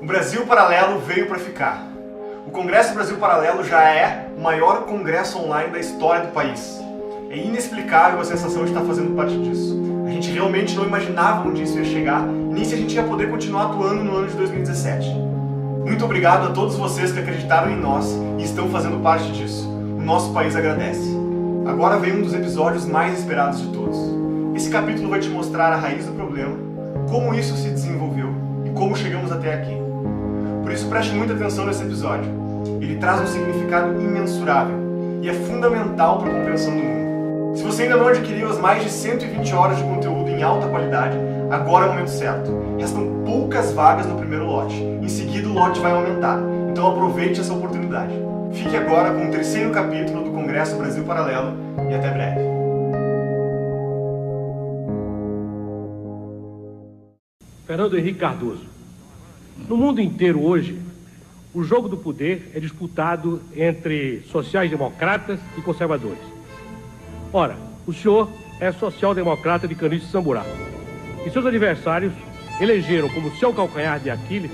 O Brasil Paralelo veio para ficar. O Congresso Brasil Paralelo já é o maior congresso online da história do país. É inexplicável a sensação de estar fazendo parte disso. A gente realmente não imaginava onde isso ia chegar e nem se a gente ia poder continuar atuando no ano de 2017. Muito obrigado a todos vocês que acreditaram em nós e estão fazendo parte disso. O nosso país agradece. Agora vem um dos episódios mais esperados de todos. Esse capítulo vai te mostrar a raiz do problema, como isso se desenvolveu e como chegamos até aqui. Por isso preste muita atenção nesse episódio. Ele traz um significado imensurável e é fundamental para a compreensão do mundo. Se você ainda não adquiriu as mais de 120 horas de conteúdo em alta qualidade, agora é o momento certo. Restam poucas vagas no primeiro lote. Em seguida o lote vai aumentar, então aproveite essa oportunidade. Fique agora com o terceiro capítulo do Congresso Brasil Paralelo e até breve. Fernando Henrique Cardoso. No mundo inteiro hoje, o jogo do poder é disputado entre sociais-democratas e conservadores. Ora, o senhor é social-democrata de Caniço Samburá. E seus adversários elegeram como seu calcanhar de Aquiles,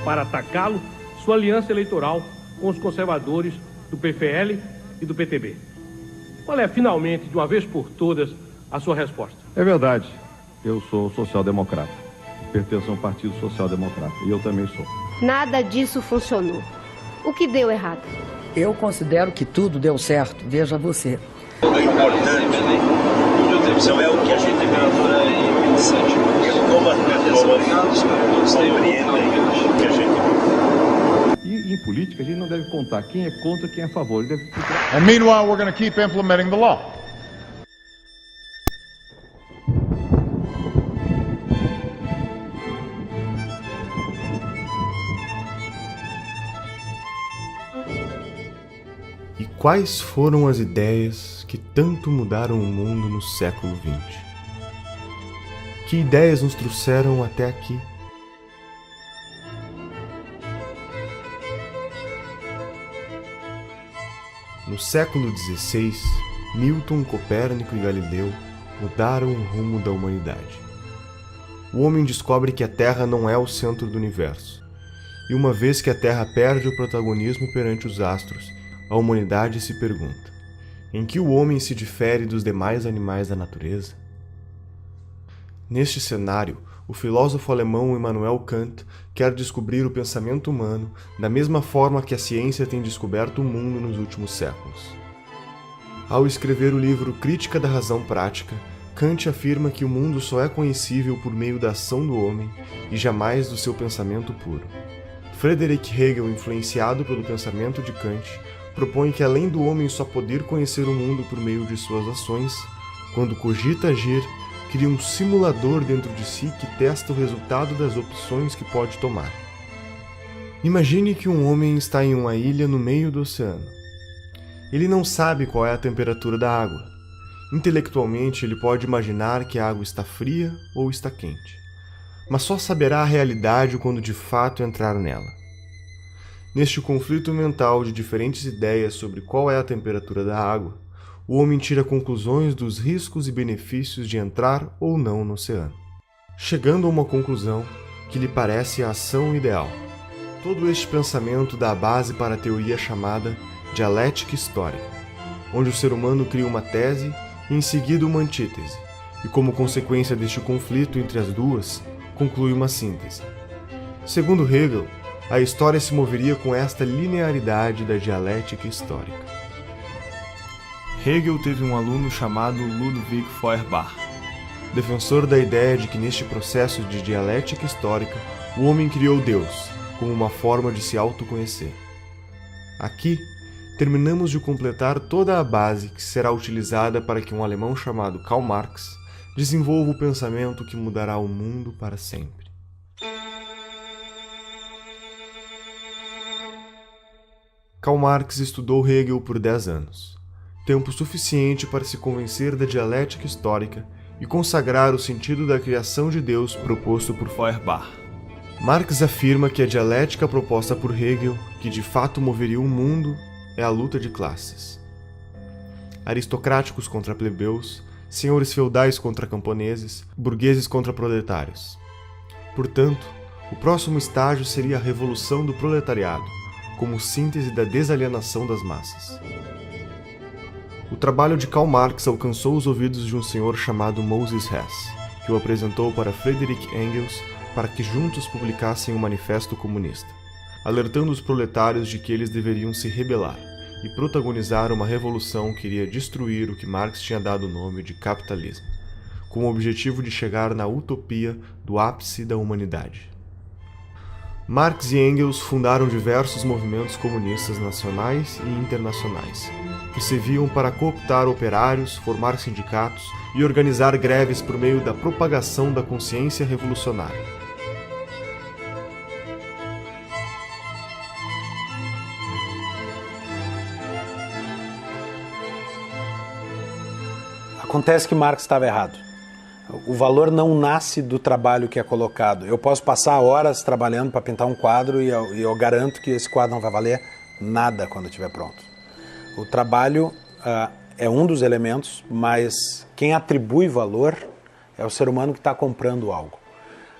para atacá-lo, sua aliança eleitoral com os conservadores do PFL e do PTB. Qual é, finalmente, de uma vez por todas, a sua resposta? É verdade. Eu sou social-democrata. Pertenço a um partido social-democrata. E eu também sou. Nada disso funcionou. O que deu errado? Eu considero que tudo deu certo. Veja você. O importante do tempo é o que a gente temperatura é interessante. Como todos depreendem o que a gente... E em política a gente não deve contar quem é contra e quem é a favor. Ele deve... And meanwhile we're going to keep implementing the law. E quais foram as ideias que tanto mudaram o mundo no século XX? Que ideias nos trouxeram até aqui? No século XVI, Newton, Copérnico e Galileu mudaram o rumo da humanidade. O homem descobre que a Terra não é o centro do universo. E uma vez que a Terra perde o protagonismo perante os astros, a humanidade se pergunta: em que o homem se difere dos demais animais da natureza? Neste cenário, o filósofo alemão Immanuel Kant quer descobrir o pensamento humano da mesma forma que a ciência tem descoberto o mundo nos últimos séculos. Ao escrever o livro Crítica da Razão Prática, Kant afirma que o mundo só é conhecível por meio da ação do homem e jamais do seu pensamento puro. Friedrich Hegel, influenciado pelo pensamento de Kant, propõe que além do homem só poder conhecer o mundo por meio de suas ações, quando cogita agir, cria um simulador dentro de si que testa o resultado das opções que pode tomar. Imagine que um homem está em uma ilha no meio do oceano. Ele não sabe qual é a temperatura da água. Intelectualmente, ele pode imaginar que a água está fria ou está quente, mas só saberá a realidade quando de fato entrar nela. Neste conflito mental de diferentes ideias sobre qual é a temperatura da água, o homem tira conclusões dos riscos e benefícios de entrar ou não no oceano, chegando a uma conclusão que lhe parece a ação ideal. Todo este pensamento dá a base para a teoria chamada dialética histórica, onde o ser humano cria uma tese e em seguida uma antítese, e como consequência deste conflito entre as duas, conclui uma síntese. Segundo Hegel, a história se moveria com esta linearidade da dialética histórica. Hegel teve um aluno chamado Ludwig Feuerbach, defensor da ideia de que neste processo de dialética histórica, o homem criou Deus, como uma forma de se autoconhecer. Aqui, terminamos de completar toda a base que será utilizada para que um alemão chamado Karl Marx desenvolva o pensamento que mudará o mundo para sempre. Karl Marx estudou Hegel por 10 anos, tempo suficiente para se convencer da dialética histórica e consagrar o sentido da criação de Deus proposto por Feuerbach. Marx afirma que a dialética proposta por Hegel, que de fato moveria o mundo, é a luta de classes. Aristocráticos contra plebeus, senhores feudais contra camponeses, burgueses contra proletários. Portanto, O próximo estágio seria a revolução do proletariado, como síntese da desalienação das massas. O trabalho de Karl Marx alcançou os ouvidos de um senhor chamado Moses Hess, que o apresentou para Friedrich Engels para que juntos publicassem um manifesto comunista, alertando os proletários de que eles deveriam se rebelar e protagonizar uma revolução que iria destruir o que Marx tinha dado o nome de capitalismo, com o objetivo de chegar na utopia do ápice da humanidade. Marx e Engels fundaram diversos movimentos comunistas nacionais e internacionais, que serviam para cooptar operários, formar sindicatos e organizar greves por meio da propagação da consciência revolucionária. Acontece que Marx estava errado. O valor não nasce do trabalho que é colocado. Eu posso passar horas trabalhando para pintar um quadro e eu garanto que esse quadro não vai valer nada quando estiver pronto. O trabalho é um dos elementos, mas quem atribui valor é o ser humano que está comprando algo.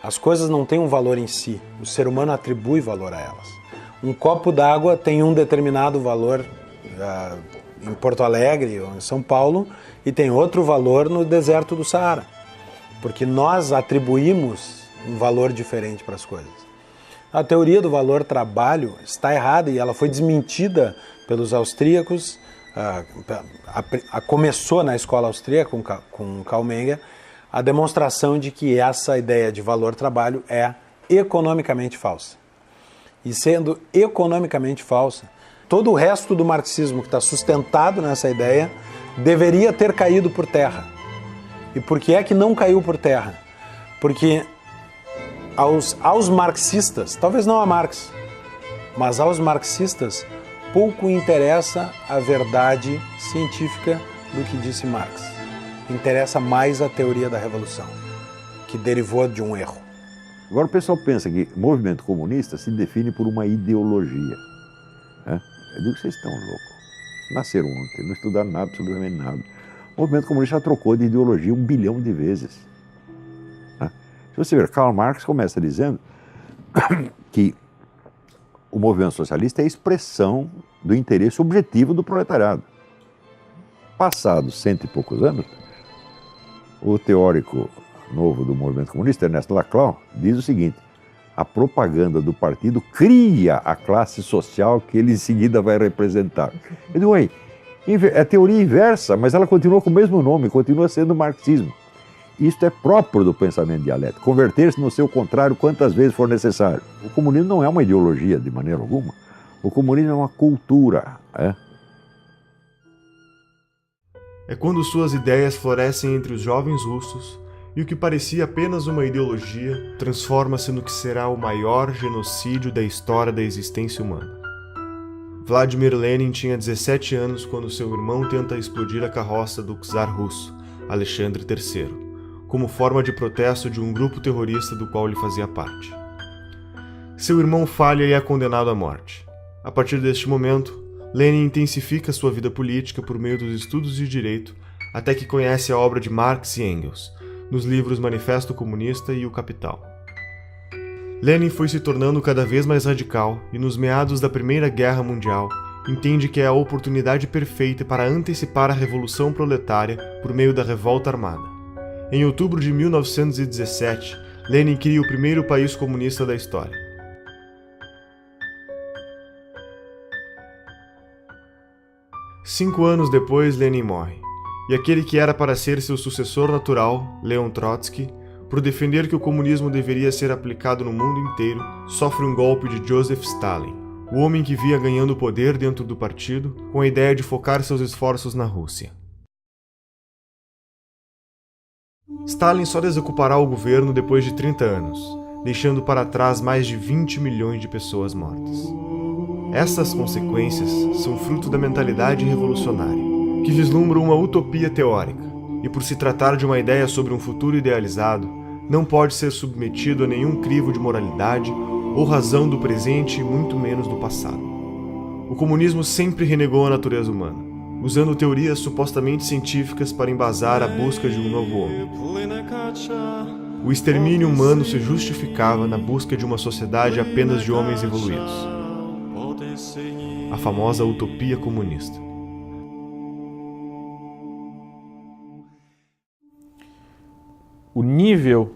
As coisas não têm um valor em si, o ser humano atribui valor a elas. Um copo d'água tem um determinado valor em Porto Alegre ou em São Paulo e tem outro valor no deserto do Saara, porque nós atribuímos um valor diferente para as coisas. A teoria do valor trabalho está errada e ela foi desmentida pelos austríacos. Começou na escola austríaca com Karl Menger a demonstração de que essa ideia de valor trabalho é economicamente falsa. E sendo economicamente falsa, todo o resto do marxismo que está sustentado nessa ideia deveria ter caído por terra. E por que é que não caiu por terra? Porque aos marxistas, talvez não a Marx, mas aos marxistas, pouco interessa a verdade científica do que disse Marx. Interessa mais a teoria da revolução, que derivou de um erro. Agora o pessoal pensa que o movimento comunista se define por uma ideologia. Eu digo que vocês estão loucos. Nasceram ontem, não estudaram nada, absolutamente nada. O movimento comunista já trocou de ideologia 1 bilhão de vezes. Se você ver, Karl Marx começa dizendo que o movimento socialista é a expressão do interesse objetivo do proletariado. Passados 100 e poucos anos, o teórico novo do movimento comunista, Ernest Laclau, diz o seguinte: a propaganda do partido cria a classe social que ele em seguida vai representar. Eu digo, é teoria inversa, mas ela continua com o mesmo nome, continua sendo marxismo. Isto é próprio do pensamento dialético, converter-se no seu contrário quantas vezes for necessário. O comunismo não é uma ideologia de maneira alguma, o comunismo é uma cultura. É quando suas ideias florescem entre os jovens russos e o que parecia apenas uma ideologia transforma-se no que será o maior genocídio da história da existência humana. Vladimir Lenin tinha 17 anos quando seu irmão tenta explodir a carroça do czar russo, Alexandre III, como forma de protesto de um grupo terrorista do qual ele fazia parte. Seu irmão falha e é condenado à morte. A partir deste momento, Lenin intensifica sua vida política por meio dos estudos de direito até que conhece a obra de Marx e Engels, nos livros Manifesto Comunista e O Capital. Lenin foi se tornando cada vez mais radical e, nos meados da Primeira Guerra Mundial, entende que é a oportunidade perfeita para antecipar a Revolução Proletária por meio da revolta armada. Em outubro de 1917, Lenin cria o primeiro país comunista da história. Cinco anos depois, Lenin morre. E aquele que era para ser seu sucessor natural, Leon Trotsky, por defender que o comunismo deveria ser aplicado no mundo inteiro, sofre um golpe de Joseph Stalin, o homem que via ganhando poder dentro do partido, com a ideia de focar seus esforços na Rússia. Stalin só desocupará o governo depois de 30 anos, deixando para trás mais de 20 milhões de pessoas mortas. Essas consequências são fruto da mentalidade revolucionária, que vislumbra uma utopia teórica, e por se tratar de uma ideia sobre um futuro idealizado, não pode ser submetido a nenhum crivo de moralidade ou razão do presente e muito menos do passado. O comunismo sempre renegou a natureza humana, usando teorias supostamente científicas para embasar a busca de um novo homem. o extermínio humano se justificava na busca de uma sociedade apenas de homens evoluídos. A famosa utopia comunista. O nível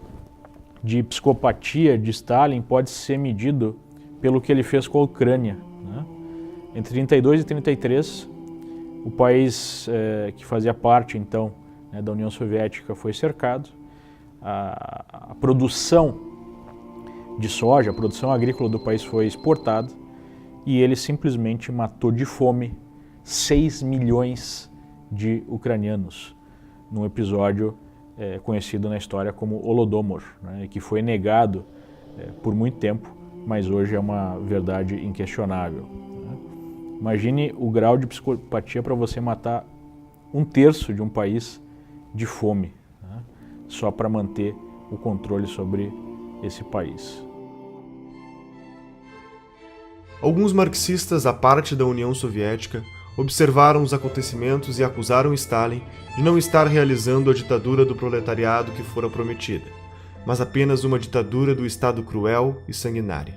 de psicopatia de Stalin pode ser medido pelo que ele fez com a Ucrânia, né? Entre 32 e 33, o país que fazia parte, então, né, da União Soviética foi cercado. A produção de soja, a produção agrícola do país foi exportada e ele simplesmente matou de fome 6 milhões de ucranianos, num episódio conhecido na história como Holodomor, né, que foi negado por muito tempo, mas hoje é uma verdade inquestionável. Né? Imagine o grau de psicopatia para você matar 1/3 de um país de fome, né, só para manter o controle sobre esse país. Alguns marxistas, à parte da União Soviética, observaram os acontecimentos e acusaram Stalin de não estar realizando a ditadura do proletariado que fora prometida, mas apenas uma ditadura do Estado cruel e sanguinária.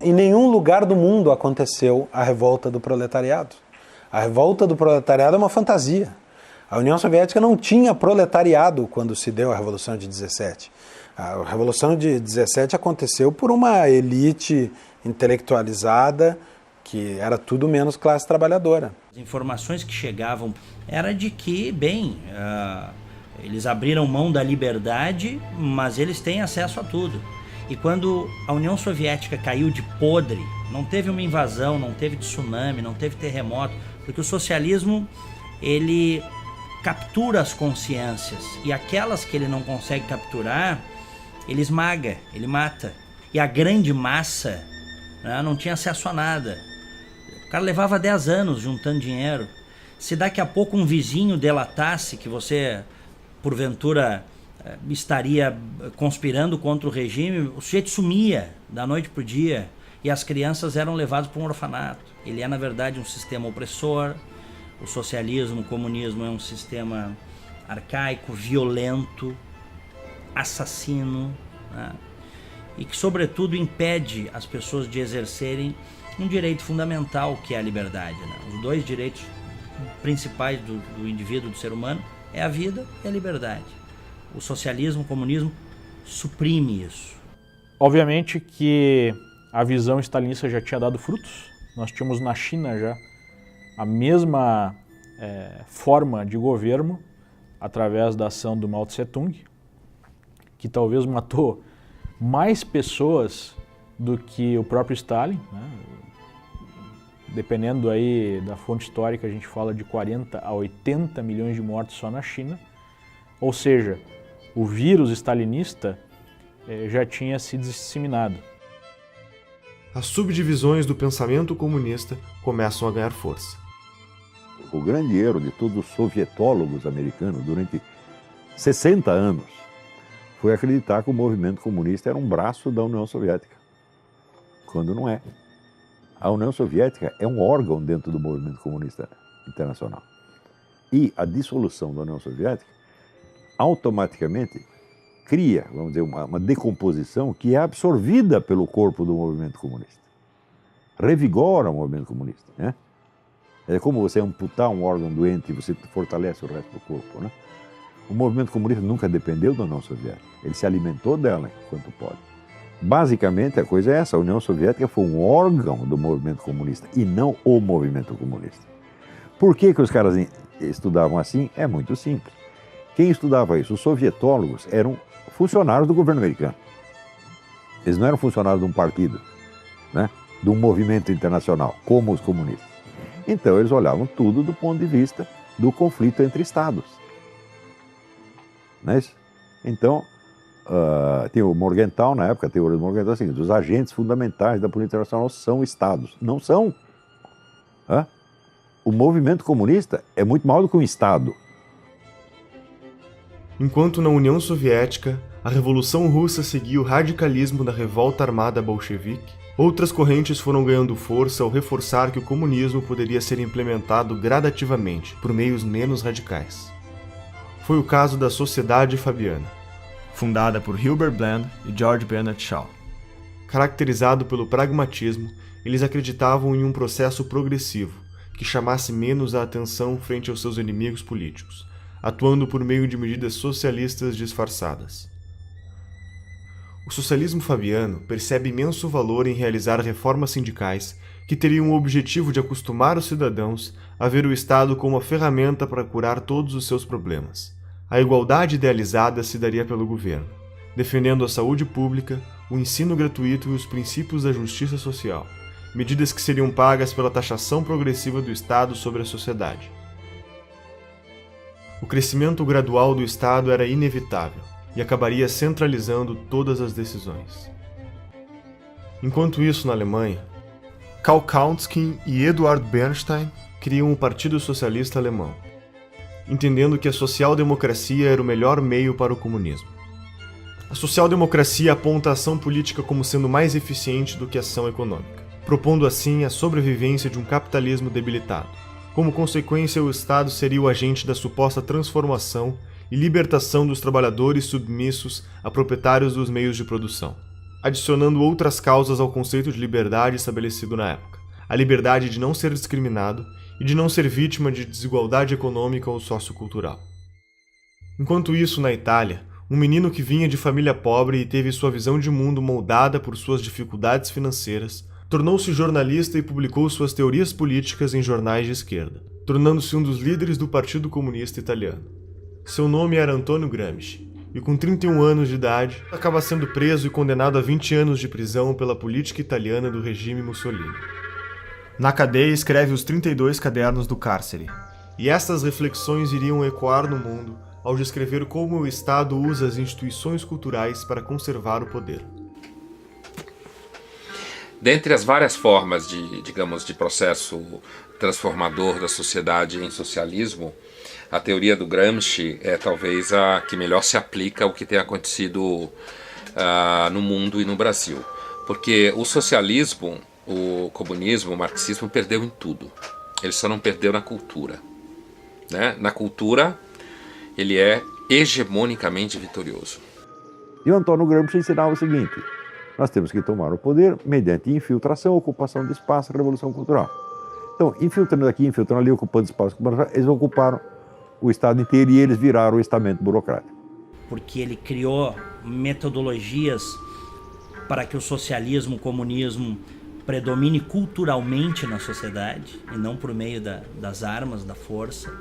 Em nenhum lugar do mundo aconteceu a revolta do proletariado. A revolta do proletariado é uma fantasia. A União Soviética não tinha proletariado quando se deu a Revolução de 17. A Revolução de 17 aconteceu por uma elite intelectualizada que era tudo menos classe trabalhadora. As informações que chegavam era de que, eles abriram mão da liberdade, mas eles têm acesso a tudo. E quando a União Soviética caiu de podre, não teve uma invasão, não teve tsunami, não teve terremoto, porque o socialismo, ele captura as consciências, e aquelas que ele não consegue capturar, ele esmaga, ele mata. E a grande massa, né, não tinha acesso a nada. O cara levava 10 anos juntando dinheiro. Se daqui a pouco um vizinho delatasse que você, porventura, estaria conspirando contra o regime, o sujeito sumia da noite para o dia e as crianças eram levadas para um orfanato. Ele é, na verdade, um sistema opressor. O socialismo, o comunismo é um sistema arcaico, violento, assassino, né? E que, sobretudo, impede as pessoas de exercerem um direito fundamental, que é a liberdade, né? Os dois direitos principais do indivíduo, do ser humano, é a vida e a liberdade. O socialismo, o comunismo suprime isso. Obviamente que a visão stalinista já tinha dado frutos. Nós tínhamos na China já a mesma forma de governo através da ação do Mao Tse-tung, que talvez matou mais pessoas do que o próprio Stalin, né? Dependendo aí da fonte histórica, a gente fala de 40 a 80 milhões de mortes só na China. Ou seja, o vírus stalinista já tinha se disseminado. As subdivisões do pensamento comunista começam a ganhar força. O grande erro de todos os sovietólogos americanos durante 60 anos foi acreditar que o movimento comunista era um braço da União Soviética, quando não é. A União Soviética é um órgão dentro do movimento comunista internacional. E a dissolução da União Soviética automaticamente cria, vamos dizer, uma decomposição que é absorvida pelo corpo do movimento comunista. Revigora o movimento comunista, né? É como você amputar um órgão doente e você fortalece o resto do corpo, né? O movimento comunista nunca dependeu da União Soviética. Ele se alimentou dela enquanto pode. Basicamente, a coisa é essa. A União Soviética foi um órgão do movimento comunista e não o movimento comunista. Por que os caras estudavam assim? É muito simples. Quem estudava isso? Os sovietólogos eram funcionários do governo americano. Eles não eram funcionários de um partido, né? De um movimento internacional, como os comunistas. Então, eles olhavam tudo do ponto de vista do conflito entre estados. Não é isso? Então, tem o Morgenthau, na época, a teoria do Morgenthau é a seguinte: os agentes fundamentais da política internacional são estados. Não são. O movimento comunista é muito maior do que um estado. Enquanto na União Soviética, a Revolução Russa seguia o radicalismo da revolta armada bolchevique, outras correntes foram ganhando força ao reforçar que o comunismo poderia ser implementado gradativamente, por meios menos radicais. foi o caso da Sociedade Fabiana, fundada por Hilbert Bland e George Bernard Shaw. Caracterizado pelo pragmatismo, eles acreditavam em um processo progressivo, que chamasse menos a atenção frente aos seus inimigos políticos, atuando por meio de medidas socialistas disfarçadas. O socialismo fabiano percebe imenso valor em realizar reformas sindicais que teriam o objetivo de acostumar os cidadãos a ver o Estado como a ferramenta para curar todos os seus problemas. A igualdade idealizada se daria pelo governo, defendendo a saúde pública, o ensino gratuito e os princípios da justiça social, medidas que seriam pagas pela taxação progressiva do Estado sobre a sociedade. O crescimento gradual do Estado era inevitável e acabaria centralizando todas as decisões. Enquanto isso, na Alemanha, Karl Kautsky e Eduard Bernstein criam o Partido Socialista Alemão, entendendo que a social-democracia era o melhor meio para o comunismo. A social-democracia aponta a ação política como sendo mais eficiente do que a ação econômica, propondo assim a sobrevivência de um capitalismo debilitado. Como consequência, o Estado seria o agente da suposta transformação e libertação dos trabalhadores submissos a proprietários dos meios de produção, adicionando outras causas ao conceito de liberdade estabelecido na época: a liberdade de não ser discriminado e de não ser vítima de desigualdade econômica ou sociocultural. Enquanto isso, na Itália, um menino que vinha de família pobre e teve sua visão de mundo moldada por suas dificuldades financeiras, tornou-se jornalista e publicou suas teorias políticas em jornais de esquerda, tornando-se um dos líderes do Partido Comunista Italiano. Seu nome era Antonio Gramsci, e com 31 anos de idade, acaba sendo preso e condenado a 20 anos de prisão pela política italiana do regime Mussolini. Na cadeia escreve os 32 cadernos do cárcere, e estas reflexões iriam ecoar no mundo ao descrever como o Estado usa as instituições culturais para conservar o poder. Dentre as várias formas de processo transformador da sociedade em socialismo, a teoria do Gramsci é talvez a que melhor se aplica ao que tem acontecido no mundo e no Brasil. Porque o socialismo, o comunismo, o marxismo perdeu em tudo. Ele só não perdeu na cultura, né? Na cultura, ele é hegemonicamente vitorioso. E o Antônio Gramsci ensinava o seguinte: nós temos que tomar o poder mediante infiltração, ocupação de espaço, revolução cultural. Então, infiltrando aqui, infiltrando ali, ocupando espaço, eles ocuparam o Estado inteiro e eles viraram o estamento burocrático. Porque ele criou metodologias para que o socialismo, o comunismo predomine culturalmente na sociedade e não por meio das armas, da força.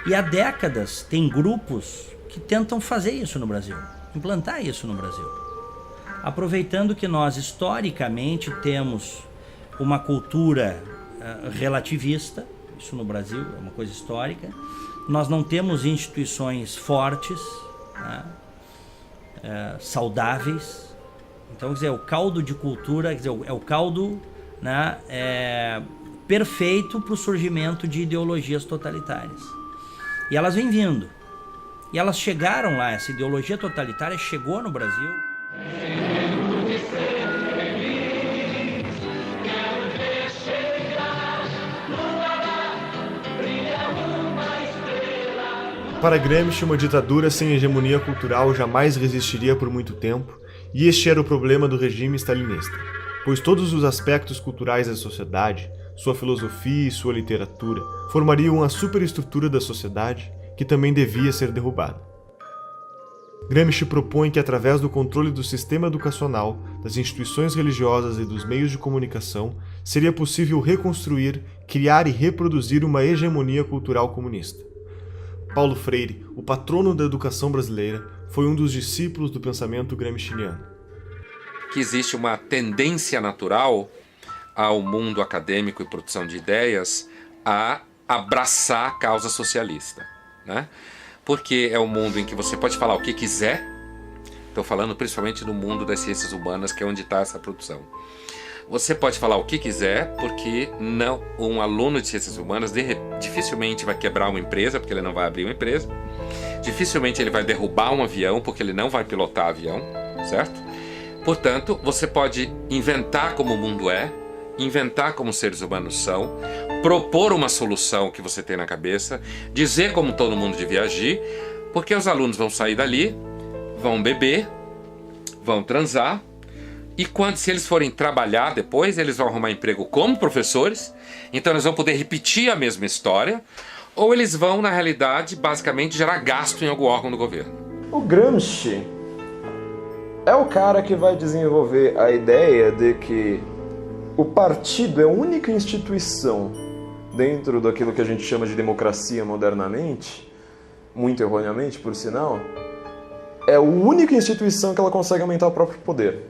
E há décadas tem grupos que tentam fazer isso no Brasil, implantar isso no Brasil. Aproveitando que nós historicamente temos uma cultura relativista, isso no Brasil é uma coisa histórica, nós não temos instituições fortes, né, saudáveis. Então, quer dizer, o caldo de cultura, quer dizer, é o caldo, né, perfeito para o surgimento de ideologias totalitárias. E elas vêm vindo. E elas chegaram lá, essa ideologia totalitária chegou no Brasil. Para Gramsci, uma ditadura sem hegemonia cultural jamais resistiria por muito tempo, e este era o problema do regime stalinista, pois todos os aspectos culturais da sociedade, sua filosofia e sua literatura, formariam a superestrutura da sociedade que também devia ser derrubada. Gramsci propõe que, através do controle do sistema educacional, das instituições religiosas e dos meios de comunicação, seria possível reconstruir, criar e reproduzir uma hegemonia cultural comunista. Paulo Freire, o patrono da educação brasileira, foi um dos discípulos do pensamento gramsciano. Que existe uma tendência natural ao mundo acadêmico e produção de ideias a abraçar a causa socialista, né? Porque é um mundo em que você pode falar o que quiser. Estou falando principalmente no mundo das ciências humanas, que é onde está essa produção. Você pode falar o que quiser, porque um aluno de ciências humanas dificilmente vai quebrar uma empresa, porque ele não vai abrir uma empresa. Dificilmente ele vai derrubar um avião, porque ele não vai pilotar avião, certo? Portanto, você pode inventar como o mundo é, inventar como seres humanos são, propor uma solução que você tem na cabeça, dizer como todo mundo devia agir, porque os alunos vão sair dali, vão beber, vão transar, e se eles forem trabalhar depois, eles vão arrumar emprego como professores, então eles vão poder repetir a mesma história, ou eles vão, na realidade, basicamente gerar gasto em algum órgão do governo. O Gramsci é o cara que vai desenvolver a ideia de que o partido é a única instituição dentro daquilo que a gente chama de democracia modernamente, muito erroneamente, por sinal, é a única instituição que ela consegue aumentar o próprio poder.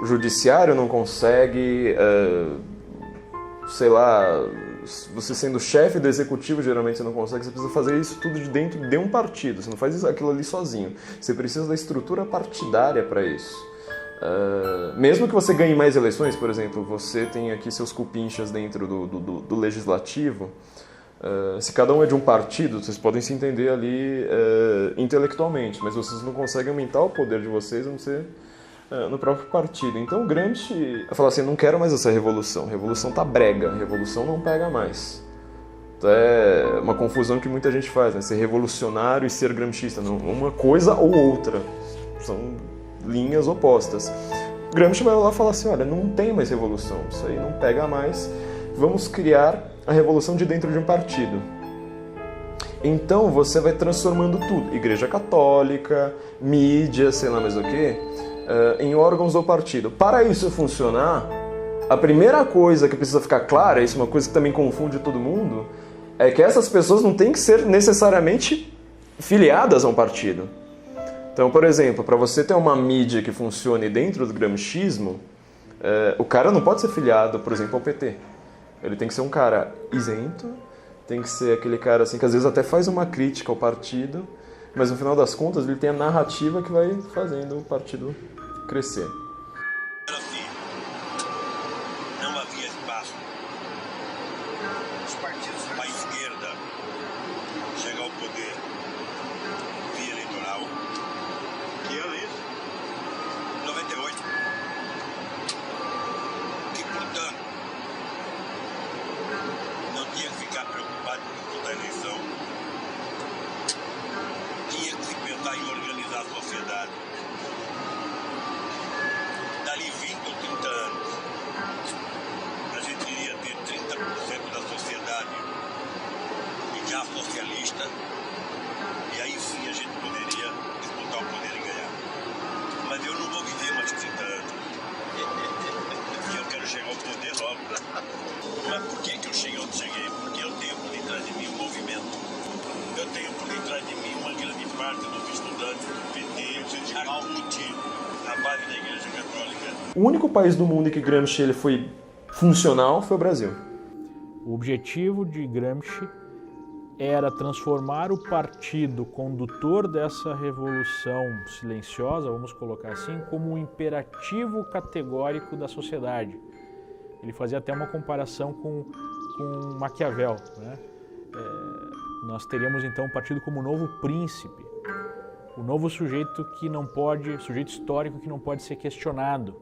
O judiciário não consegue, sei lá, você sendo chefe do executivo, geralmente você não consegue, você precisa fazer isso tudo de dentro de um partido, você não faz aquilo ali sozinho, você precisa da estrutura partidária para isso. Mesmo que você ganhe mais eleições, por exemplo, você tem aqui seus cupinchas dentro do legislativo, se cada um é de um partido, vocês podem se entender ali intelectualmente, mas vocês não conseguem aumentar o poder de vocês, a não ser no próprio partido. Então o Gramsci fala assim, não quero mais essa revolução, revolução tá brega, revolução não pega mais. Então é uma confusão que muita gente faz, né? Ser revolucionário e ser gramscista, não, uma coisa ou outra, são linhas opostas. O Gramsci vai lá e fala assim, olha, não tem mais revolução, isso aí não pega mais, vamos criar a revolução de dentro de um partido. Então você vai transformando tudo, Igreja Católica, mídia, sei lá mais o que, em órgãos do partido. Para isso funcionar, a primeira coisa que precisa ficar clara, isso é uma coisa que também confunde todo mundo, é que essas pessoas não têm que ser necessariamente filiadas a um partido. Então, por exemplo, para você ter uma mídia que funcione dentro do gramscismo, o cara não pode ser filiado, por exemplo, ao PT. Ele tem que ser um cara isento, tem que ser aquele cara assim que às vezes até faz uma crítica ao partido, mas no final das contas ele tem a narrativa que vai fazendo o partido crescer. Não havia espaço. Os partidos à esquerda chegar ao poder via eleitoral. Que ano é isso? 98. E, portanto, não tinha que ficar preocupado com toda a eleição. Tinha que se pensar em organizar a sociedade. Dali 20 ou 30 anos, a gente iria ter 30% da sociedade já socialista, e aí sim a gente poderia disputar o poder e ganhar. Mas eu não vou viver mais 30 anos. Porque eu quero chegar ao poder logo. Mas por que eu cheguei onde cheguei? Porque eu tenho por detrás de mim um movimento. Eu tenho por detrás de mim uma grande parte dos estudantes do PT, a CUT, a base da Igreja Católica. O único país do mundo em que Gramsci ele foi funcional foi o Brasil. O objetivo de Gramsci era transformar o partido condutor dessa revolução silenciosa, vamos colocar assim, como um imperativo categórico da sociedade. Ele fazia até uma comparação com Maquiavel, né? Nós teríamos então o partido como o novo príncipe, o novo sujeito que não pode, sujeito histórico que não pode ser questionado.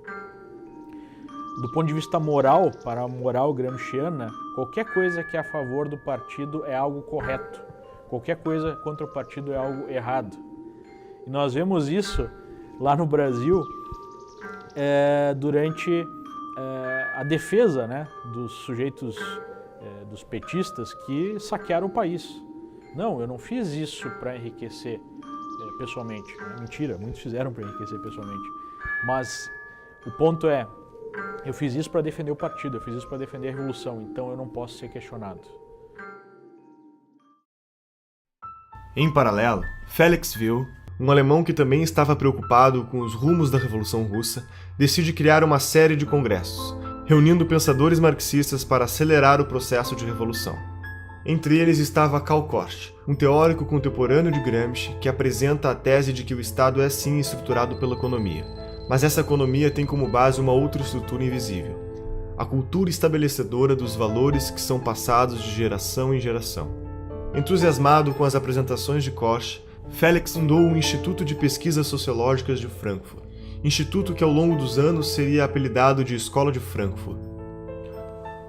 Do ponto de vista moral, para a moral gramsciana, qualquer coisa que é a favor do partido é algo correto. Qualquer coisa contra o partido é algo errado. E nós vemos isso lá no Brasil durante a defesa, né, dos sujeitos, dos petistas que saquearam o país. Não, eu não fiz isso para enriquecer pessoalmente. Mentira, muitos fizeram para enriquecer pessoalmente. Mas o ponto é, eu fiz isso para defender o partido, eu fiz isso para defender a revolução, então eu não posso ser questionado. Em paralelo, Felix Wilh, um alemão que também estava preocupado com os rumos da Revolução Russa, decide criar uma série de congressos, reunindo pensadores marxistas para acelerar o processo de revolução. Entre eles estava Karl Korsch, um teórico contemporâneo de Gramsci que apresenta a tese de que o Estado é sim estruturado pela economia, mas essa economia tem como base uma outra estrutura invisível, a cultura estabelecedora dos valores que são passados de geração em geração. Entusiasmado com as apresentações de Korsch, Felix fundou o Instituto de Pesquisas Sociológicas de Frankfurt, instituto que ao longo dos anos seria apelidado de Escola de Frankfurt.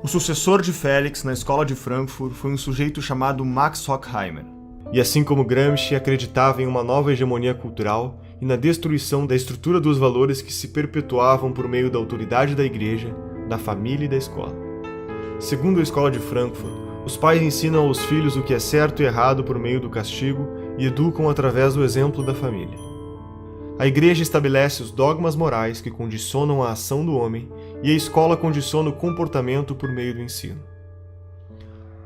O sucessor de Félix na escola de Frankfurt foi um sujeito chamado Max Horkheimer. E assim como Gramsci acreditava em uma nova hegemonia cultural e na destruição da estrutura dos valores que se perpetuavam por meio da autoridade da igreja, da família e da escola. Segundo a escola de Frankfurt, os pais ensinam aos filhos o que é certo e errado por meio do castigo e educam através do exemplo da família. A igreja estabelece os dogmas morais que condicionam a ação do homem e a escola condiciona o comportamento por meio do ensino.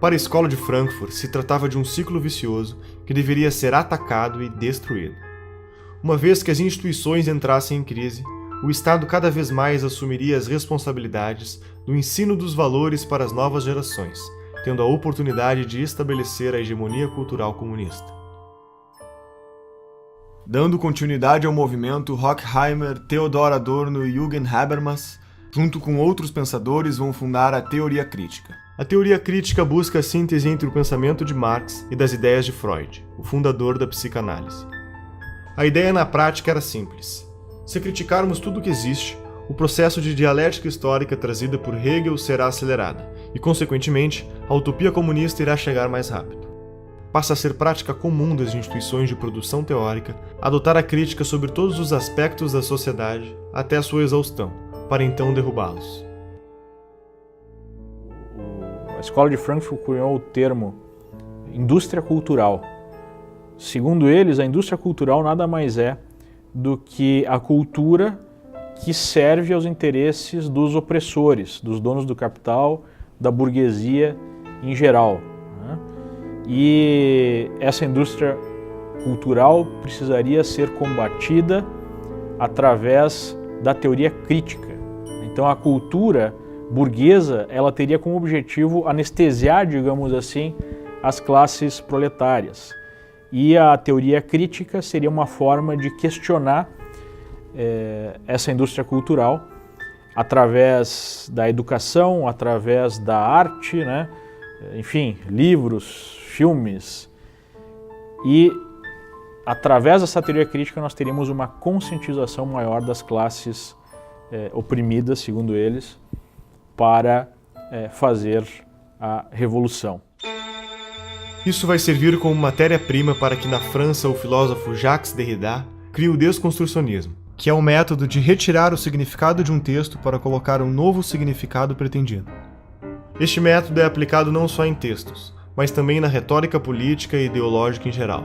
Para a escola de Frankfurt, se tratava de um ciclo vicioso que deveria ser atacado e destruído. Uma vez que as instituições entrassem em crise, o Estado cada vez mais assumiria as responsabilidades do ensino dos valores para as novas gerações, tendo a oportunidade de estabelecer a hegemonia cultural comunista. Dando continuidade ao movimento, Horkheimer, Theodor Adorno e Jürgen Habermas, junto com outros pensadores, vão fundar a teoria crítica. A teoria crítica busca a síntese entre o pensamento de Marx e das ideias de Freud, o fundador da psicanálise. A ideia na prática era simples. Se criticarmos tudo o que existe, o processo de dialética histórica trazida por Hegel será acelerado, e, consequentemente, a utopia comunista irá chegar mais rápido. Passa a ser prática comum das instituições de produção teórica adotar a crítica sobre todos os aspectos da sociedade até a sua exaustão, para então derrubá-los. A escola de Frankfurt cunhou o termo indústria cultural. Segundo eles, a indústria cultural nada mais é do que a cultura que serve aos interesses dos opressores, dos donos do capital, da burguesia em geral. E essa indústria cultural precisaria ser combatida através da teoria crítica. Então a cultura burguesa, ela teria como objetivo anestesiar, digamos assim, as classes proletárias. E a teoria crítica seria uma forma de questionar essa indústria cultural através da educação, através da arte, né? Enfim, livros, filmes. E através dessa teoria crítica nós teríamos uma conscientização maior das classes oprimidas, segundo eles, para fazer a revolução. Isso vai servir como matéria-prima para que na França o filósofo Jacques Derrida crie o desconstrucionismo, que é o método de retirar o significado de um texto para colocar um novo significado pretendido. Este método é aplicado não só em textos, mas também na retórica política e ideológica em geral.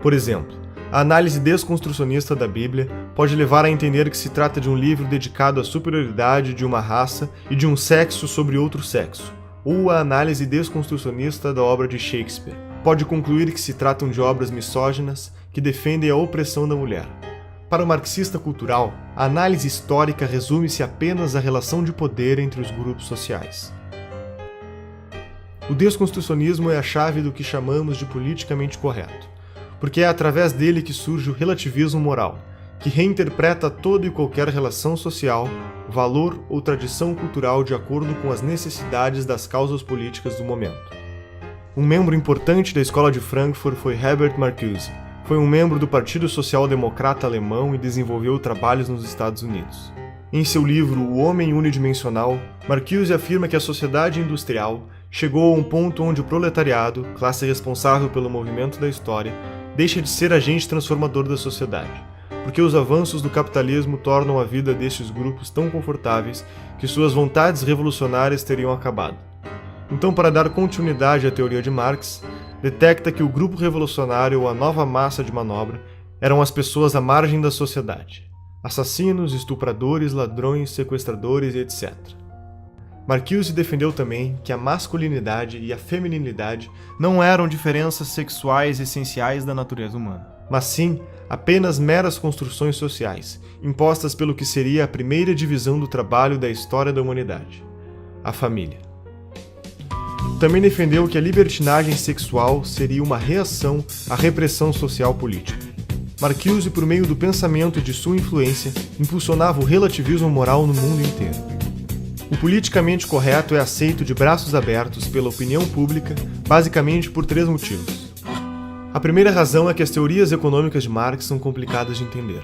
Por exemplo, a análise desconstrucionista da Bíblia pode levar a entender que se trata de um livro dedicado à superioridade de uma raça e de um sexo sobre outro sexo, ou a análise desconstrucionista da obra de Shakespeare pode concluir que se tratam de obras misóginas que defendem a opressão da mulher. Para o marxista cultural, a análise histórica resume-se apenas à relação de poder entre os grupos sociais. O desconstrucionismo é a chave do que chamamos de politicamente correto, porque é através dele que surge o relativismo moral, que reinterpreta toda e qualquer relação social, valor ou tradição cultural de acordo com as necessidades das causas políticas do momento. Um membro importante da escola de Frankfurt foi Herbert Marcuse. Foi um membro do Partido Social Democrata Alemão e desenvolveu trabalhos nos Estados Unidos. Em seu livro O Homem Unidimensional, Marcuse afirma que a sociedade industrial chegou a um ponto onde o proletariado, classe responsável pelo movimento da história, deixa de ser agente transformador da sociedade, porque os avanços do capitalismo tornam a vida destes grupos tão confortáveis que suas vontades revolucionárias teriam acabado. Então, para dar continuidade à teoria de Marx, detecta que o grupo revolucionário ou a nova massa de manobra eram as pessoas à margem da sociedade, assassinos, estupradores, ladrões, sequestradores e etc. Marcuse defendeu também que a masculinidade e a feminilidade não eram diferenças sexuais essenciais da natureza humana, mas sim apenas meras construções sociais, impostas pelo que seria a primeira divisão do trabalho da história da humanidade, a família. Também defendeu que a libertinagem sexual seria uma reação à repressão social política. Marcuse, por meio do pensamento e de sua influência, impulsionava o relativismo moral no mundo inteiro. O politicamente correto é aceito de braços abertos pela opinião pública, basicamente por 3 motivos. A primeira razão é que as teorias econômicas de Marx são complicadas de entender,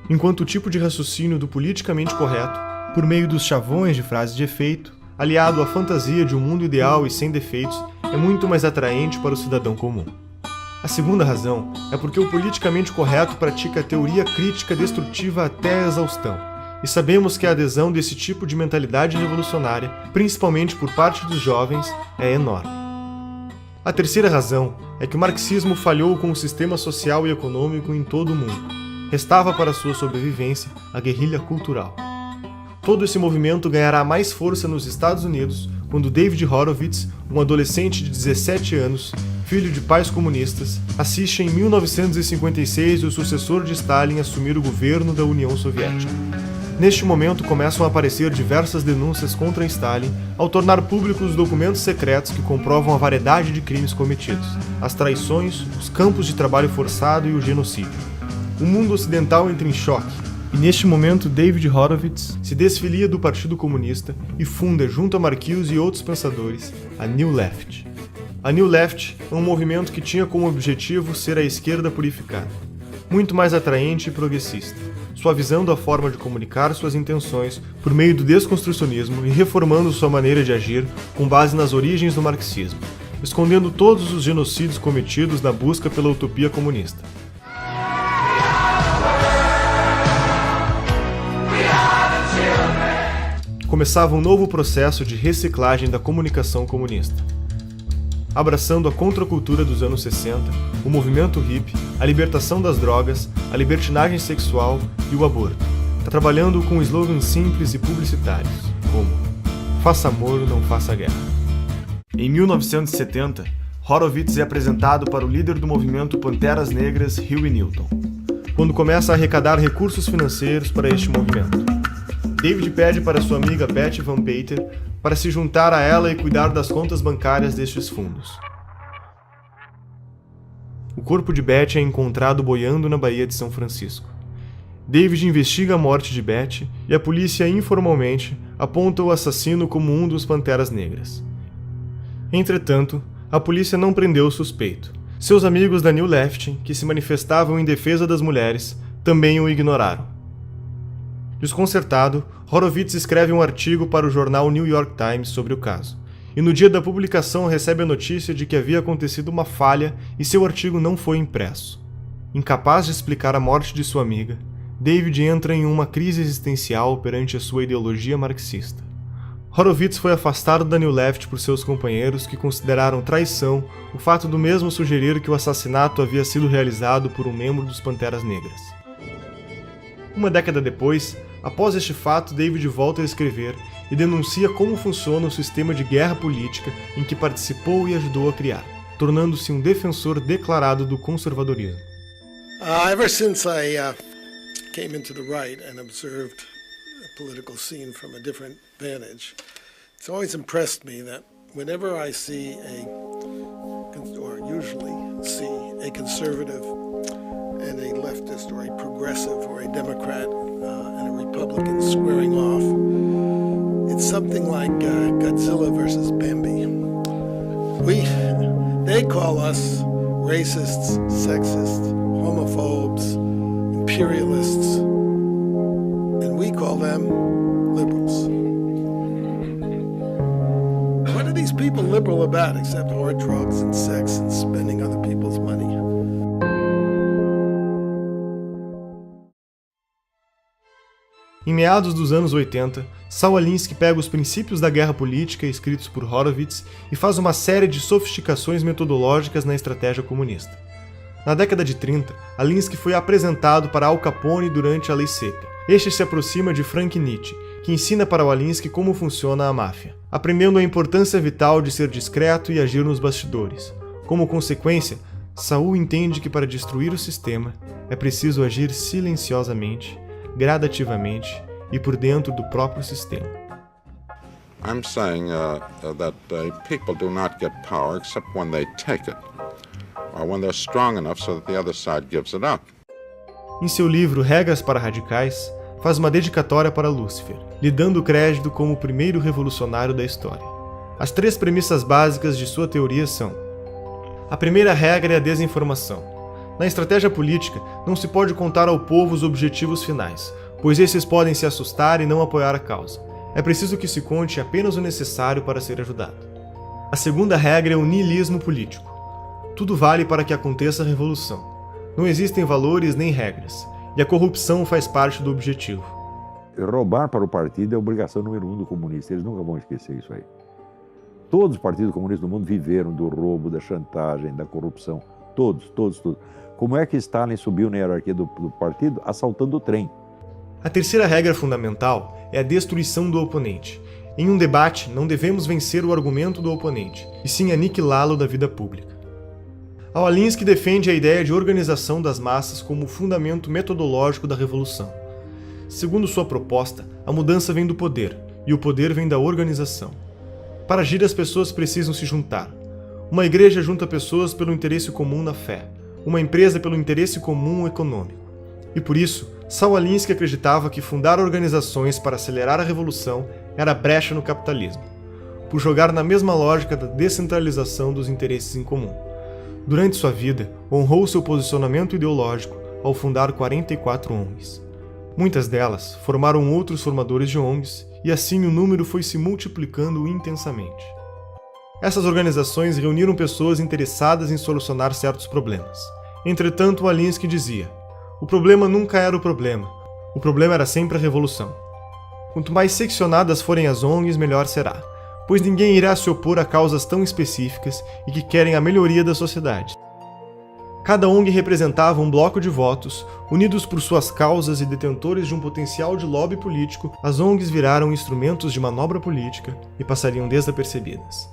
enquanto o tipo de raciocínio do politicamente correto, por meio dos chavões de frases de efeito, aliado à fantasia de um mundo ideal e sem defeitos, é muito mais atraente para o cidadão comum. A segunda razão é porque o politicamente correto pratica a teoria crítica destrutiva até a exaustão, e sabemos que a adesão desse tipo de mentalidade revolucionária, principalmente por parte dos jovens, é enorme. A terceira razão é que o marxismo falhou com o sistema social e econômico em todo o mundo. Restava para sua sobrevivência a guerrilha cultural. Todo esse movimento ganhará mais força nos Estados Unidos quando David Horowitz, um adolescente de 17 anos, filho de pais comunistas, assiste em 1956 o sucessor de Stalin assumir o governo da União Soviética. Neste momento começam a aparecer diversas denúncias contra Stalin ao tornar públicos os documentos secretos que comprovam a variedade de crimes cometidos, as traições, os campos de trabalho forçado e o genocídio. O mundo ocidental entra em choque, e neste momento David Horowitz se desfilia do Partido Comunista e funda, junto a Marcuse e outros pensadores, a New Left. A New Left é um movimento que tinha como objetivo ser a esquerda purificada, muito mais atraente e progressista, suavizando a forma de comunicar suas intenções por meio do desconstrucionismo e reformando sua maneira de agir com base nas origens do marxismo, escondendo todos os genocídios cometidos na busca pela utopia comunista. Começava um novo processo de reciclagem da comunicação comunista. Abraçando a contracultura dos anos 60, o movimento hippie, a libertação das drogas, a libertinagem sexual e o aborto, trabalhando com slogans simples e publicitários, como "Faça amor, não faça guerra". Em 1970, Horowitz é apresentado para o líder do movimento Panteras Negras, Huey Newton, quando começa a arrecadar recursos financeiros para este movimento. David pede para sua amiga Betty Van Pater para se juntar a ela e cuidar das contas bancárias destes fundos. O corpo de Betty é encontrado boiando na Baía de São Francisco. David investiga a morte de Betty e a polícia informalmente aponta o assassino como um dos Panteras Negras. Entretanto, a polícia não prendeu o suspeito. Seus amigos da New Left, que se manifestavam em defesa das mulheres, também o ignoraram. Desconcertado, Horowitz escreve um artigo para o jornal New York Times sobre o caso, e no dia da publicação recebe a notícia de que havia acontecido uma falha e seu artigo não foi impresso. Incapaz de explicar a morte de sua amiga, David entra em uma crise existencial perante a sua ideologia marxista. Horowitz foi afastado da New Left por seus companheiros, que consideraram traição o fato do mesmo sugerir que o assassinato havia sido realizado por um membro dos Panteras Negras. Uma década depois, após este fato, David volta a escrever e denuncia como funciona o sistema de guerra política em que participou e ajudou a criar, tornando-se um defensor declarado do conservadorismo. Ever since I came into the right and observed the political scene from a different vantage, it's always impressed me that whenever I see or usually see a conservative and a leftist or a progressive or a Democrat and a Republican squaring off, it's something like Godzilla versus Bambi. They call us racists, sexists, homophobes, imperialists, and we call them liberals. What are these people liberal about except hard drugs and sex and spending other people's money? Em meados dos anos 80, Saul Alinsky pega os princípios da guerra política escritos por Horowitz e faz uma série de sofisticações metodológicas na estratégia comunista. Na década de 30, Alinsky foi apresentado para Al Capone durante a Lei Seca. Este se aproxima de Frank Nietzsche, que ensina para o Alinsky como funciona a máfia, aprendendo a importância vital de ser discreto e agir nos bastidores. Como consequência, Saul entende que para destruir o sistema é preciso agir silenciosamente, gradativamente e por dentro do próprio sistema. I'm saying that people do not get power except when they take it, or when they're strong enough so that the other side gives it up. Em seu livro Regras para Radicais, faz uma dedicatória para Lúcifer, lhe dando crédito como o primeiro revolucionário da história. As 3 premissas básicas de sua teoria são: a primeira regra é a desinformação. Na estratégia política, não se pode contar ao povo os objetivos finais, pois esses podem se assustar e não apoiar a causa. É preciso que se conte apenas o necessário para ser ajudado. A segunda regra é o niilismo político. Tudo vale para que aconteça a revolução. Não existem valores nem regras, e a corrupção faz parte do objetivo. Roubar para o partido é a obrigação número 1 do comunista, eles nunca vão esquecer isso aí. Todos os partidos comunistas do mundo viveram do roubo, da chantagem, da corrupção. Todos. Como é que Stalin subiu na hierarquia do partido? Assaltando o trem. A terceira regra fundamental é a destruição do oponente. Em um debate, não devemos vencer o argumento do oponente, e sim aniquilá-lo da vida pública. Alinsky defende a ideia de organização das massas como o fundamento metodológico da revolução. Segundo sua proposta, a mudança vem do poder, e o poder vem da organização. Para agir, as pessoas precisam se juntar. Uma igreja junta pessoas pelo interesse comum na fé, uma empresa pelo interesse comum econômico. E por isso, Saul Alinsky acreditava que fundar organizações para acelerar a revolução era brecha no capitalismo, por jogar na mesma lógica da descentralização dos interesses em comum. Durante sua vida, honrou seu posicionamento ideológico ao fundar 44 ONGs. Muitas delas formaram outros formadores de ONGs, e assim o número foi se multiplicando intensamente. Essas organizações reuniram pessoas interessadas em solucionar certos problemas. Entretanto, Alinsky dizia: o problema nunca era o problema era sempre a revolução. Quanto mais seccionadas forem as ONGs, melhor será, pois ninguém irá se opor a causas tão específicas e que querem a melhoria da sociedade. Cada ONG representava um bloco de votos, unidos por suas causas e detentores de um potencial de lobby político. As ONGs viraram instrumentos de manobra política e passariam desapercebidas.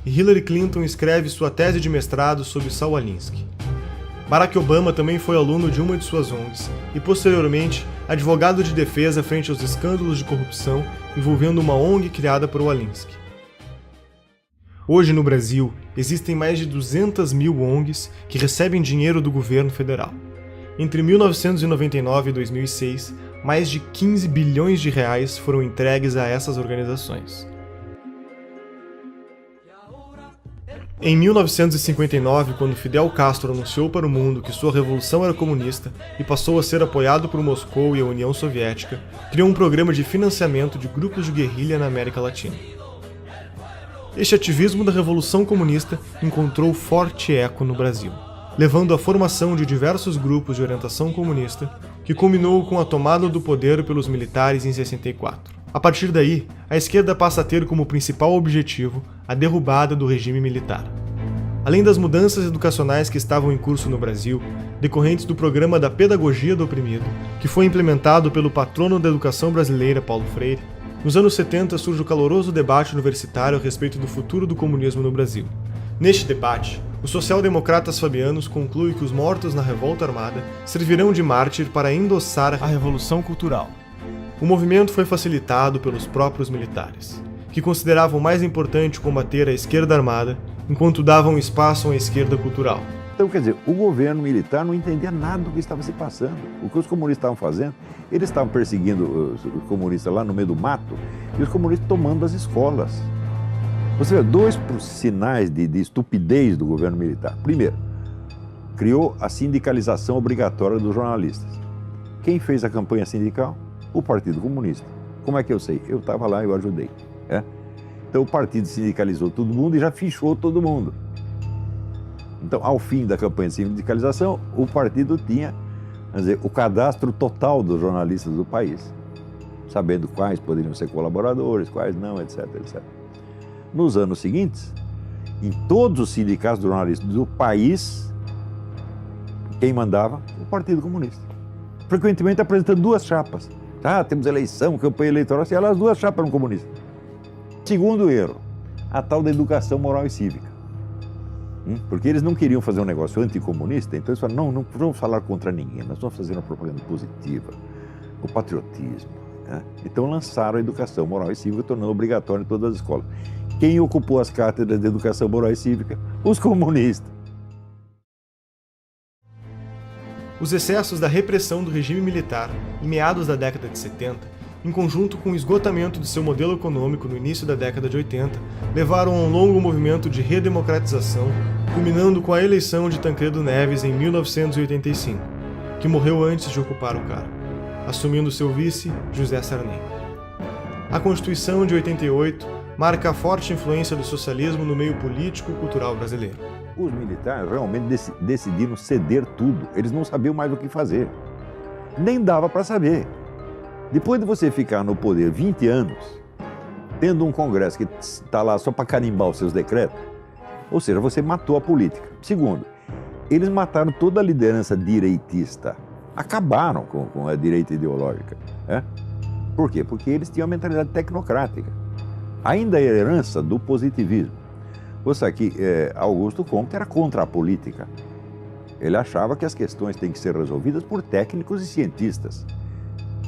E Hillary Clinton escreve sua tese de mestrado sobre Saul Alinsky. Barack Obama também foi aluno de uma de suas ONGs e, posteriormente, advogado de defesa frente aos escândalos de corrupção envolvendo uma ONG criada por Alinsky. Hoje, no Brasil, existem mais de 200 mil ONGs que recebem dinheiro do governo federal. Entre 1999 e 2006, mais de 15 bilhões de reais foram entregues a essas organizações. Em 1959, quando Fidel Castro anunciou para o mundo que sua revolução era comunista e passou a ser apoiado por Moscou e a União Soviética, criou um programa de financiamento de grupos de guerrilha na América Latina. Este ativismo da Revolução Comunista encontrou forte eco no Brasil, levando à formação de diversos grupos de orientação comunista, que culminou com a tomada do poder pelos militares em 64. A partir daí, a esquerda passa a ter como principal objetivo a derrubada do regime militar. Além das mudanças educacionais que estavam em curso no Brasil, decorrentes do programa da Pedagogia do Oprimido, que foi implementado pelo patrono da educação brasileira, Paulo Freire, nos anos 70 surge o caloroso debate universitário a respeito do futuro do comunismo no Brasil. Neste debate, os social-democratas fabianos concluem que os mortos na revolta armada servirão de mártir para endossar a revolução cultural. O movimento foi facilitado pelos próprios militares, que consideravam mais importante combater a esquerda armada, enquanto davam espaço à esquerda cultural. Então, quer dizer, o governo militar não entendia nada do que estava se passando. O que os comunistas estavam fazendo, eles estavam perseguindo os comunistas lá no meio do mato e os comunistas tomando as escolas. Você vê, dois sinais de estupidez do governo militar. Primeiro, criou a sindicalização obrigatória dos jornalistas. Quem fez a campanha sindical? O Partido Comunista. Como é que eu sei? Eu estava lá e eu ajudei. Então o partido sindicalizou todo mundo e já fichou todo mundo. Então, ao fim da campanha de sindicalização, o partido tinha, quer dizer, o cadastro total dos jornalistas do país, sabendo quais poderiam ser colaboradores, quais não, etc, etc. Nos anos seguintes, em todos os sindicatos de jornalistas do país, quem mandava? O Partido Comunista. Frequentemente apresentando duas chapas. Temos eleição, campanha eleitoral, e as duas chapas eram comunistas. Segundo erro, a tal da educação moral e cívica. Porque eles não queriam fazer um negócio anticomunista, então eles falaram, não vamos falar contra ninguém, nós vamos fazer uma propaganda positiva, o patriotismo. Então lançaram a educação moral e cívica, tornando obrigatória em todas as escolas. Quem ocupou as cátedras de educação moral e cívica? Os comunistas. Os excessos da repressão do regime militar, em meados da década de 70, em conjunto com o esgotamento de seu modelo econômico no início da década de 80, levaram a um longo movimento de redemocratização, culminando com a eleição de Tancredo Neves em 1985, que morreu antes de ocupar o cargo, assumindo seu vice, José Sarney. A Constituição de 88 marca a forte influência do socialismo no meio político e cultural brasileiro. Os militares realmente decidiram ceder tudo. Eles não sabiam mais o que fazer. Nem dava para saber. Depois de você ficar no poder 20 anos, tendo um Congresso que está lá só para carimbar os seus decretos, ou seja, você matou a política. Segundo, eles mataram toda a liderança direitista. Acabaram com a direita ideológica. Por quê? Porque eles tinham a mentalidade tecnocrática. Ainda a herança do positivismo. Você sabe que Augusto Comte era contra a política. Ele achava que as questões têm que ser resolvidas por técnicos e cientistas,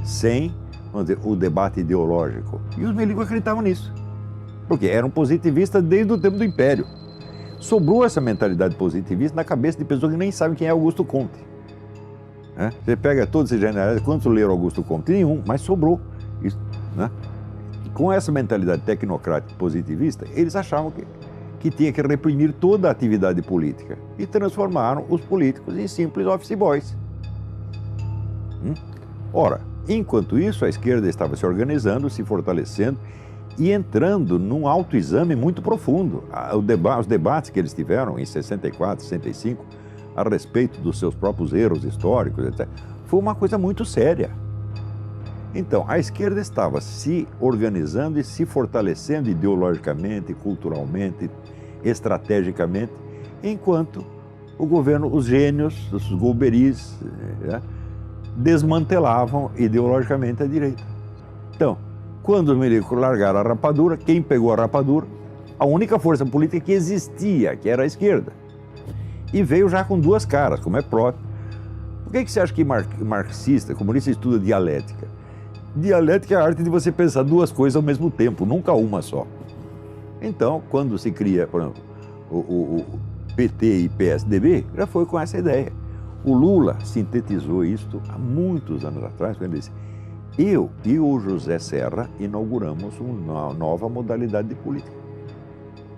sem, vamos dizer, o debate ideológico. E os milicos acreditavam nisso, porque eram positivistas desde o tempo do Império. Sobrou essa mentalidade positivista na cabeça de pessoas que nem sabem quem é Augusto Comte. Você pega todos esses generais, quantos leram Augusto Comte? Nenhum, mas sobrou isso, né? Com essa mentalidade tecnocrática positivista, eles achavam que tinha que reprimir toda a atividade política e transformaram os políticos em simples office boys. Ora, enquanto isso, a esquerda estava se organizando, se fortalecendo e entrando num autoexame muito profundo. Os debates que eles tiveram em 64, 65, a respeito dos seus próprios erros históricos, etc., foi uma coisa muito séria. Então, a esquerda estava se organizando e se fortalecendo ideologicamente, culturalmente, estrategicamente, enquanto o governo, os gênios, os golberis, desmantelavam ideologicamente a direita. Então, quando os milicos largaram a rapadura, quem pegou a rapadura? A única força política que existia, que era a esquerda. E veio já com duas caras, como é próprio. Por que você acha que marxista, comunista, estuda dialética? Dialética é a arte de você pensar duas coisas ao mesmo tempo, nunca uma só. Então, quando se cria, por exemplo, o PT e PSDB, já foi com essa ideia. O Lula sintetizou isto há muitos anos atrás, quando ele disse: eu e o José Serra inauguramos uma nova modalidade de política.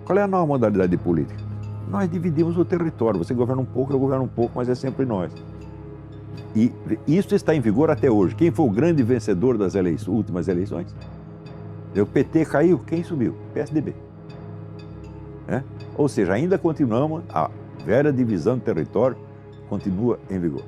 Qual é a nova modalidade de política? Nós dividimos o território, você governa um pouco, eu governo um pouco, mas é sempre nós. E isso está em vigor até hoje. Quem foi o grande vencedor das últimas eleições? O PT caiu, quem subiu? PSDB. Ou seja, ainda continuamos, a velha divisão de território continua em vigor.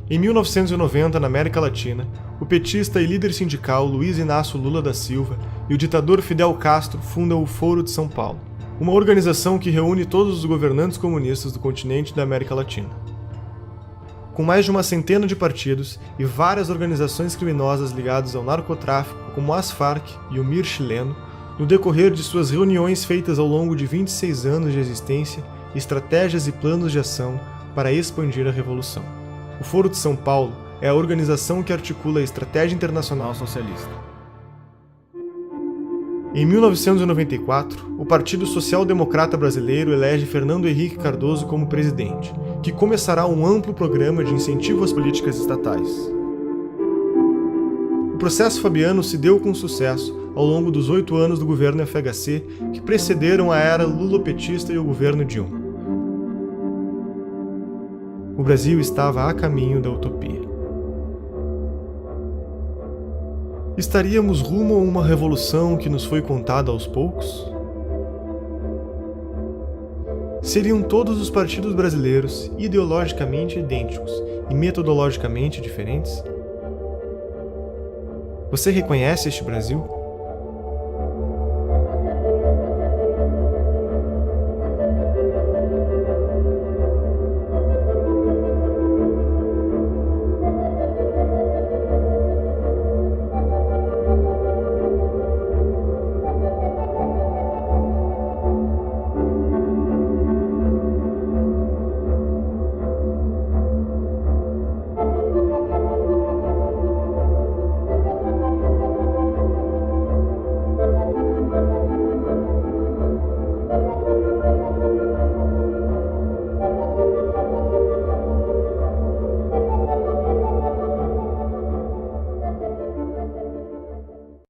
Em 1990, na América Latina, o petista e líder sindical Luiz Inácio Lula da Silva e o ditador Fidel Castro fundam o Foro de São Paulo, uma organização que reúne todos os governantes comunistas do continente da América Latina. Com mais de uma centena de partidos e várias organizações criminosas ligadas ao narcotráfico, como as Farc e o MIR chileno, no decorrer de suas reuniões feitas ao longo de 26 anos de existência, estratégias e planos de ação para expandir a revolução. O Foro de São Paulo é a organização que articula a estratégia internacional socialista. Em 1994, o Partido Social Democrata Brasileiro elege Fernando Henrique Cardoso como presidente, que começará um amplo programa de incentivo às políticas estatais. O processo fabiano se deu com sucesso ao longo dos 8 anos do governo FHC que precederam a era lulopetista e o governo Dilma. O Brasil estava a caminho da utopia. Estaríamos rumo a uma revolução que nos foi contada aos poucos? Seriam todos os partidos brasileiros ideologicamente idênticos e metodologicamente diferentes? Você reconhece este Brasil?